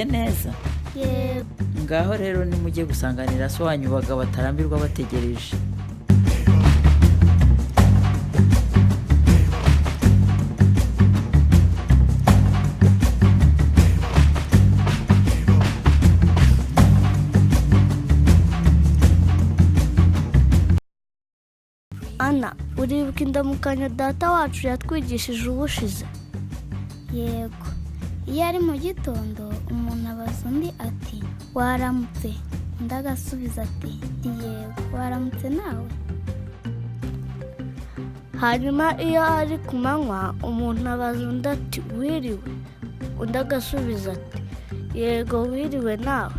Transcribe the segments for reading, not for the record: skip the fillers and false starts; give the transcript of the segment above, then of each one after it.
neza? Yego. Ngaho rero nimujye gusanganira so wanyu bagabo batarambirwa bategereje. Ana, uribuka indamukanyo data wacu yatwigishije ubushize? Yego. Iyo ari mu gitondo umuntu abaza undi ati waramutse, undi agasubiza ati yego, waramutse nawe? Hanyuma iyo ari ku manywa umuntu abaza undi ati wiriwe, undi agasubiza ati yego, wiriwe nawe?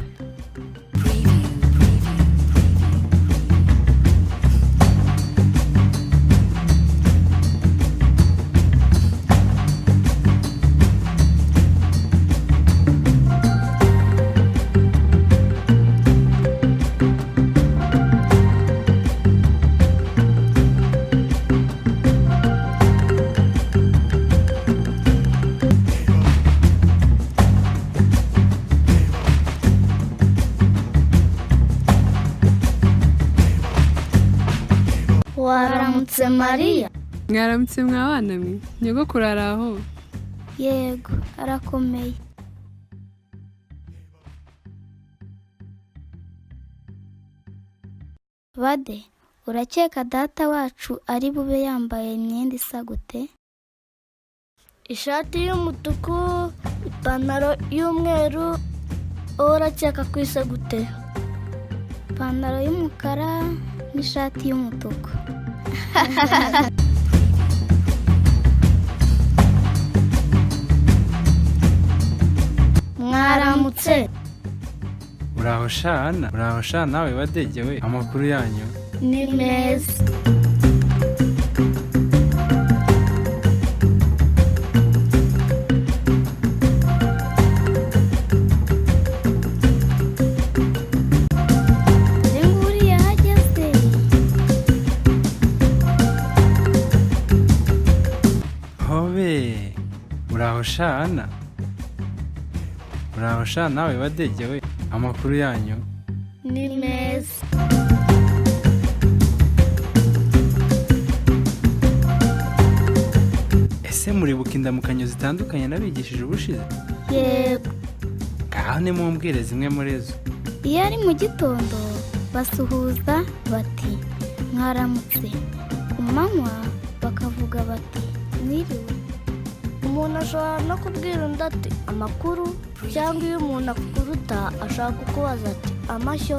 Waramutse Mariya? Mwaramutse mwana mwe, nyogokuru araho? Yego, arakomeye. Bade, urakeka data wacu ari bube yambaye imyenda isa gute? Ishati y'umutuku, ipantaro y'umweru. Urakeka ko isa gute? Ipantaro y'umukara n'ishati y'umutuku. Mwaramutse? Uraho shana? Uraho shana nawe Badege we, amakuru yanyu? Ni meza. Uraho shana? Uraho shana nawe Badege we, amakuru yanyu? Ni meza. Ese muribuka indamukanyo zitandukanye nabigishije ubushize? Yego. Ngaho nimumbwire zimwe muri zo. Iyo ari mu gitondo basuhuza bati mwaramutse, ku manywa bakavuga bati mwiriwe. Umuntu ashobora no kubwira undi ati amakuru, cyangwa iyo umuntu akuruta ashaka kukubaza ati amashyo.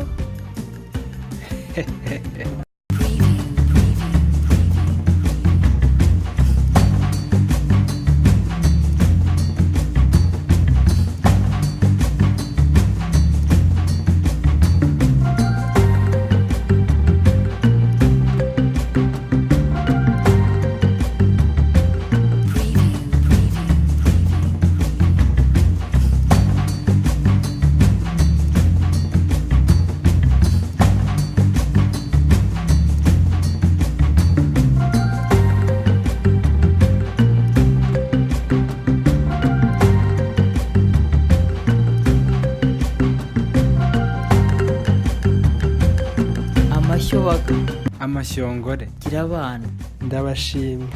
Amashyongore. Gira abana. Ndabashimye.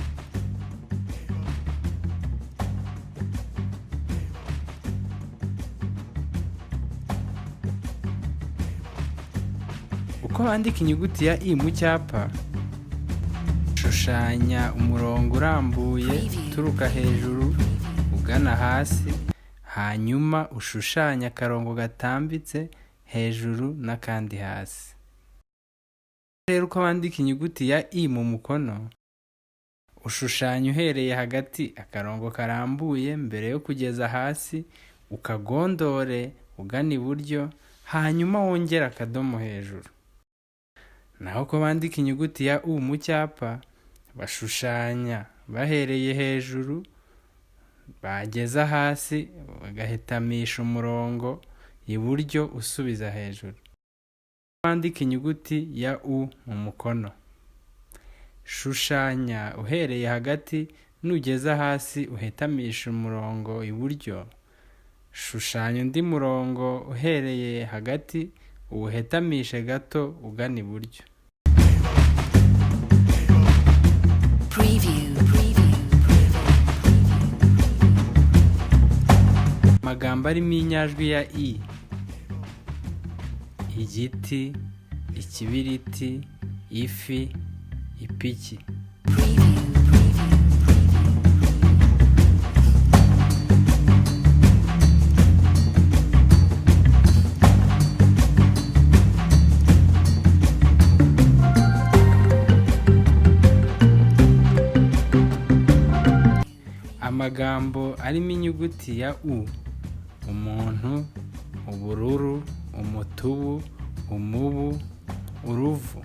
Uko bandika inyuguti ya I mu cyapa, shushanya umurongo urambuye uturuka hejuru ugana hasi, hanyuma ushushanya akarongo gatambitse hejuru n'akandi hasi. Rero uko bandika inyuguti ya I mu mukono, ushushanya uhereye hagati akarongo karambuye mbere yo kugeza hasi, ukagondore ugana iburyo, hanyuma wongera akadomo hejuru. Naho uko bandika inyuguti ya U mu cyapa, bashushanya bahereye hejuru bageza hasi, bagahitamisha umurongo iburyo usubiza hejuru. Bandika inyuguti ya U mu mukono, shushanya uhereye hagati nugeza hasi uhitamisha umurongo iburyo, shushanya undi murongo uhereye hagati uwuhetamishe gato ugana iburyo. Amagambo arimo inyajwi ya i: igiti, ikibiriti, ifi, ipiki. Amagambo arimo inyuguti ya u: umuntu, ubururu, umutubu, umubu, uruvu.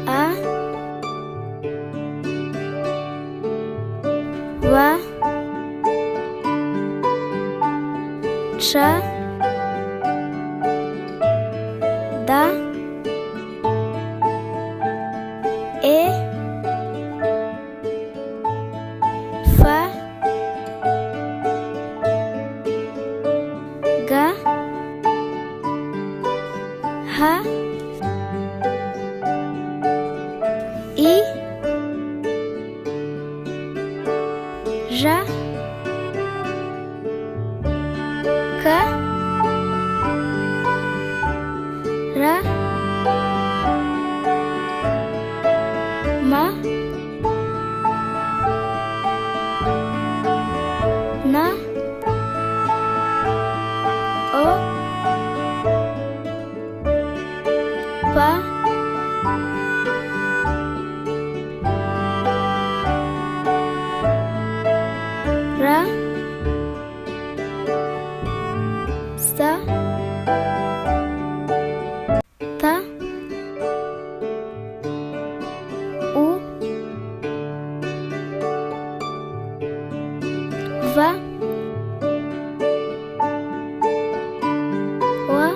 A ba cha da e fa ga ha i ja ka ra ma na o pa ra sa ta u va wa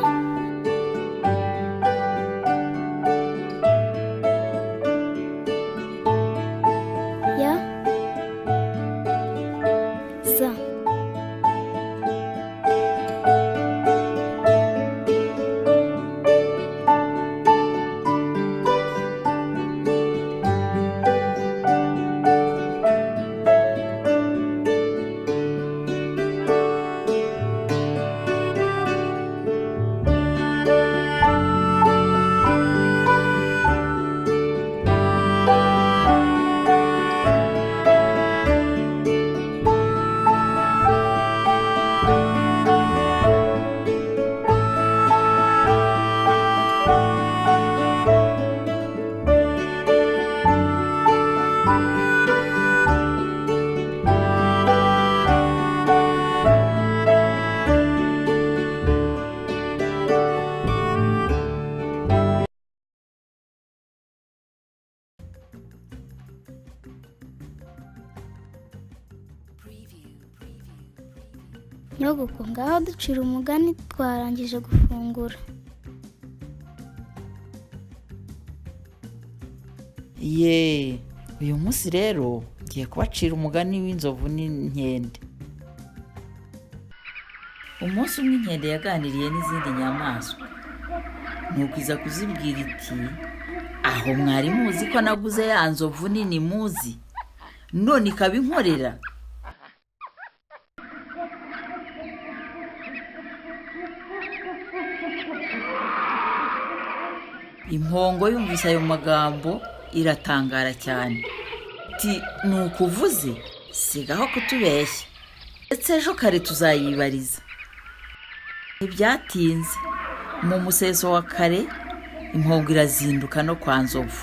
ya za. Nyogoko, ngaho ducira umugani twarangije gufungura. Ye, uyu munsi rero ngiye kubacira umugani w'inzovu n'inkende. Umunsi umwe inkende yaganiriye n'izindi nyamaswa, nuko iza kuzibwira iti: aho mwari muzi ko naguze ya nzovu nini muzi, none ikaba inkorera. Impongo yumvise ayo magambo iratangara cyane, iti: ni ukuvuze, sigaho kutubeshya, ndetse ejo kare tuzayibariza. Ntibyatinze, mu museso wa kare impongo irazinduka no kwa nzovu.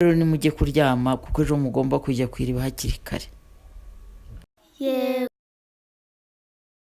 rero nimujye kuryama kuko ejo mugomba kujya ku iriba hakiri kare. yego.